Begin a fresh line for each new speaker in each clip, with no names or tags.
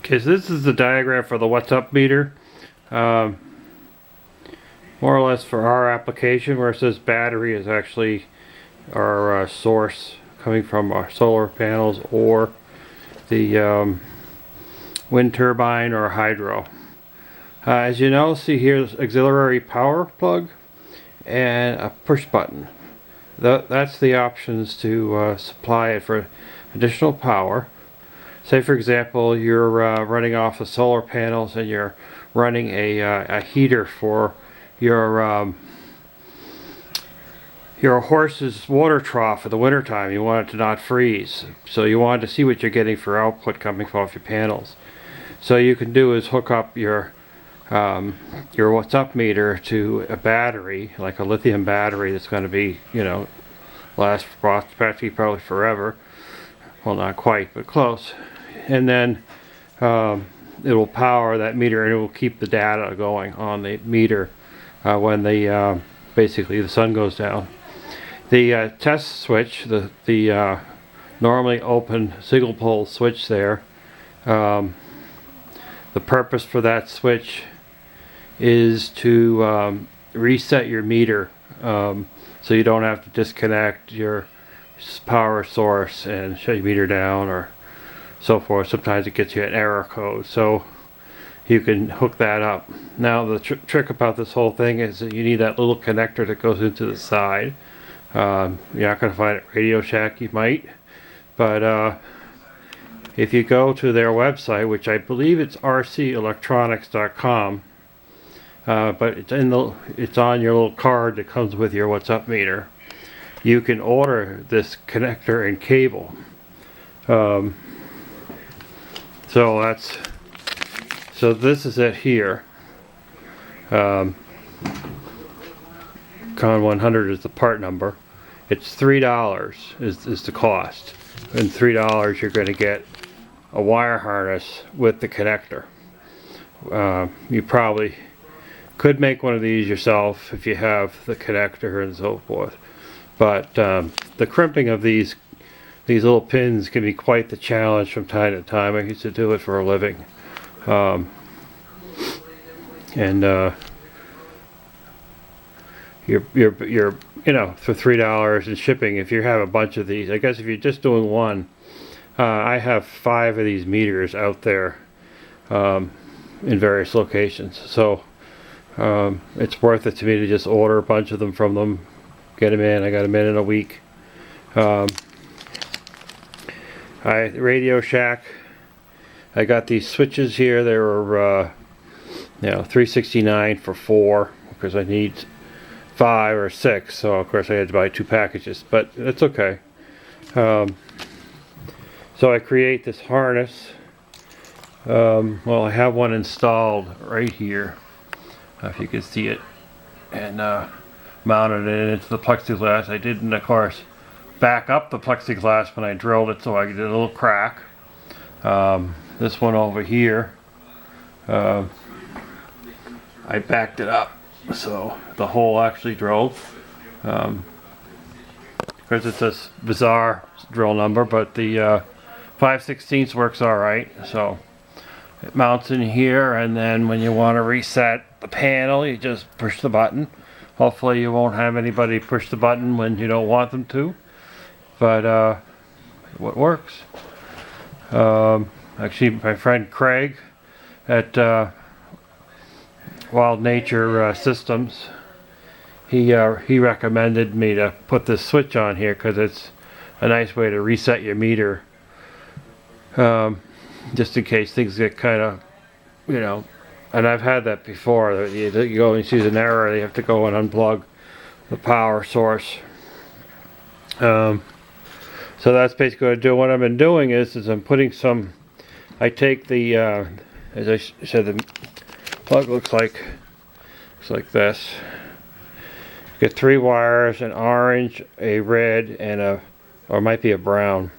Okay, so this is the diagram for the what's up meter. More or less for our application, where it says battery is actually our source coming from our solar panels or the wind turbine or hydro. As you know, see here, auxiliary power plug and a push button. That's the options to supply it for additional power. Say for example you're running off the solar panels and you're running a heater for your horse's water trough for the winter time. You want it to not freeze, so you want to see what you're getting for output coming off your panels. So you can do is hook up your what's up meter to a battery, like a lithium battery that's going to be, last practically probably forever. Well, not quite, but close. And then it will power that meter, and it will keep the data going on the meter when the basically the sun goes down. The test switch, the normally open single pole switch there, the purpose for that switch is to reset your meter, so you don't have to disconnect your power source and shut your meter down or so forth. Sometimes it gets you an error code, so you can hook that up. Now the trick about this whole thing is that you need that little connector that goes into the side. You're not going to find it at Radio Shack. You might, but if you go to their website, which I believe it's rcelectronics.com, but it's on your little card that comes with your what's up meter. You can order this connector and cable. So this is it here. Con 100 is the part number. It's $3 is the cost, and $3 you're going to get a wire harness with the connector. You probably could make one of these yourself if you have the connector and so forth, but the crimping of these little pins can be quite the challenge from time to time. I used to do it for a living, and you're for $3 in shipping. If you have a bunch of these, I guess if you're just doing one, I have 5 of these meters out there in various locations, so it's worth it to me to just order a bunch of them from them, get them in. I got them in a week. Radio Shack, I got these switches here. They were $3.69 for 4 because I need 5 or 6, so of course I had to buy 2 packages, but it's okay. So I create this harness. Well, I have one installed right here, if you can see it, and mounted it into the plexiglass. I didn't, of course, back up the plexiglass when I drilled it, so I did a little crack. This one over here, I backed it up so the hole actually drilled. Of course, it's a bizarre drill number, but the 5/16 works all right. So it mounts in here, and then when you want to reset the panel, you just push the button. Hopefully you won't have anybody push the button when you don't want them to, but what works. Actually, my friend Craig at Wild Nature Systems, he recommended me to put this switch on here because it's a nice way to reset your meter, just in case things get kind of, and I've had that before. You go and see an error, you have to go and unplug the power source. So that's basically what I do. What I've been doing is I'm putting some, I take the, as I said, the plug looks like this. Get 3 wires, an orange, a red, and or it might be a brown,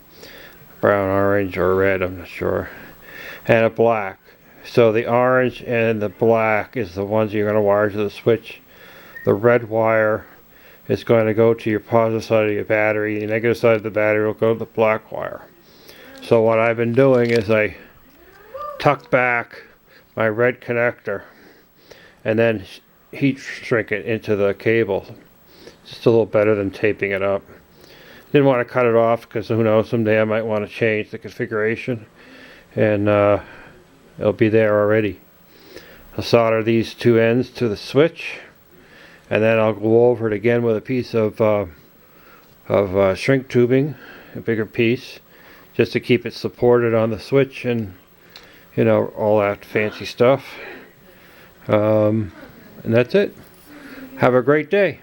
orange, or red, I'm not sure, and a black. So the orange and the black is the ones you're going to wire to the switch. The red wire is going to go to your positive side of your battery. The negative side of the battery will go to the black wire. So what I've been doing is I tuck back my red connector and then heat shrink it into the cable. Just a little better than taping it up. Didn't want to cut it off because who knows, someday I might want to change the configuration, and it'll be there already. I'll solder these two ends to the switch, and then I'll go over it again with a piece of shrink tubing, a bigger piece, just to keep it supported on the switch, and you know, all that fancy stuff. And that's it. Have a great day.